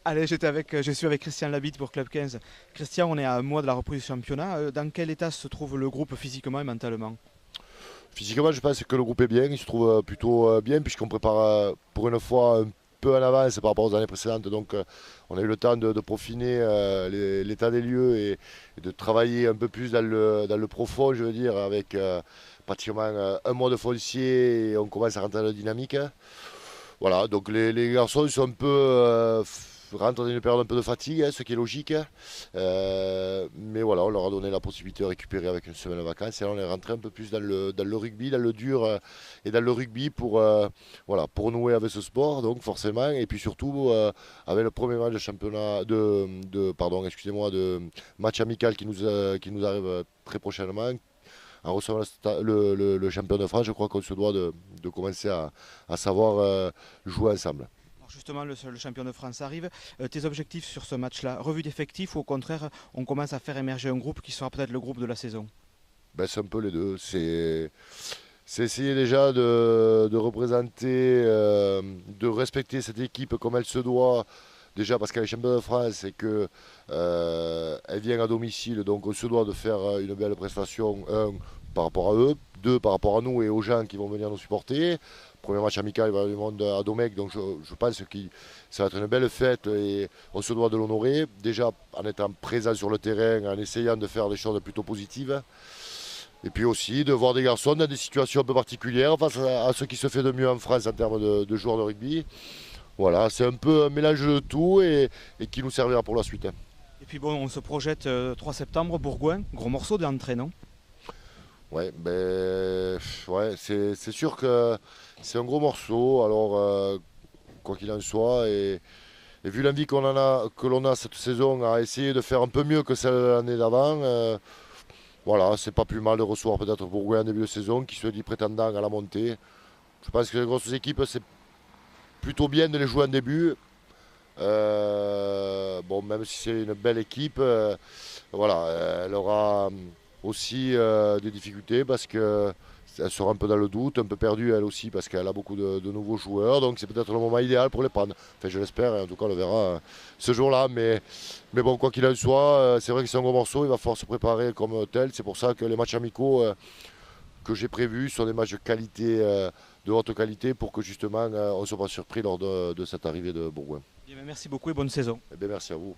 Allez, je suis avec Christian Labitte pour Club 15. Christian, on est à un mois de la reprise du championnat. Dans quel état se trouve le groupe physiquement et mentalement? Physiquement, je pense que le groupe est bien, il se trouve plutôt bien, puisqu'on prépare pour une fois un peu en avance par rapport aux années précédentes. Donc, on a eu le temps de peaufiner l'état des lieux et de travailler un peu plus dans le profond, je veux dire, avec pratiquement un mois de foncier et on commence à rentrer dans la dynamique. Voilà, donc les garçons ils sont un peu rentrent dans une période un peu de fatigue, hein, ce qui est logique. Mais voilà, on leur a donné la possibilité de récupérer avec une semaine de vacances. Et là, on est rentré un peu plus dans le rugby, dans le dur et dans le rugby voilà, pour nouer avec ce sport, donc forcément. Et puis surtout, avec le premier match de championnat, pardon, excusez-moi, de match amical qui nous arrive très prochainement. En recevant le champion de France, je crois qu'on se doit de commencer à savoir jouer ensemble. Alors justement, le champion de France arrive. Tes objectifs sur ce match-là, revue d'effectifs ou au contraire, on commence à faire émerger un groupe qui sera peut-être le groupe de la saison? Ben, c'est un peu les deux. C'est essayer déjà de représenter, de respecter cette équipe comme elle se doit. Déjà parce qu'elle est championne de France et que elle vient à domicile, donc on se doit de faire une belle prestation, un, par rapport à eux, deux, par rapport à nous et aux gens qui vont venir nous supporter. Premier match amical, il va y avoir du monde à Domecq, donc je pense que ça va être une belle fête et on se doit de l'honorer. Déjà en étant présent sur le terrain, en essayant de faire des choses plutôt positives. Et puis aussi de voir des garçons dans des situations un peu particulières face à ce qui se fait de mieux en France en termes de joueurs de rugby. Voilà, c'est un peu un mélange de tout et qui nous servira pour la suite, hein. Et puis bon, on se projette 3 septembre, Bourgoin, gros morceau de l'entrée, non? Ouais, ben, ouais, c'est sûr que c'est un gros morceau. Alors, quoi qu'il en soit, et vu l'envie que l'on a cette saison à essayer de faire un peu mieux que celle de l'année d'avant, voilà, c'est pas plus mal de recevoir peut-être Bourgoin en début de saison qui se dit prétendant à la montée. Je pense que les grosses équipes, c'est plutôt bien de les jouer en début. Bon, même si c'est une belle équipe, voilà, elle aura aussi des difficultés parce que elle sera un peu dans le doute, un peu perdue elle aussi parce qu'elle a beaucoup de nouveaux joueurs. Donc c'est peut-être le moment idéal pour les prendre. Enfin, je l'espère, et en tout cas on le verra ce jour-là. Mais bon, quoi qu'il en soit, c'est vrai que c'est un gros morceau, il va falloir se préparer comme tel. C'est pour ça que les matchs amicaux que j'ai prévus sont des matchs de qualité, de haute qualité, pour que justement on ne soit pas surpris lors de cette arrivée de Bourgoin. Eh bien, merci beaucoup et bonne saison. Eh bien, merci à vous.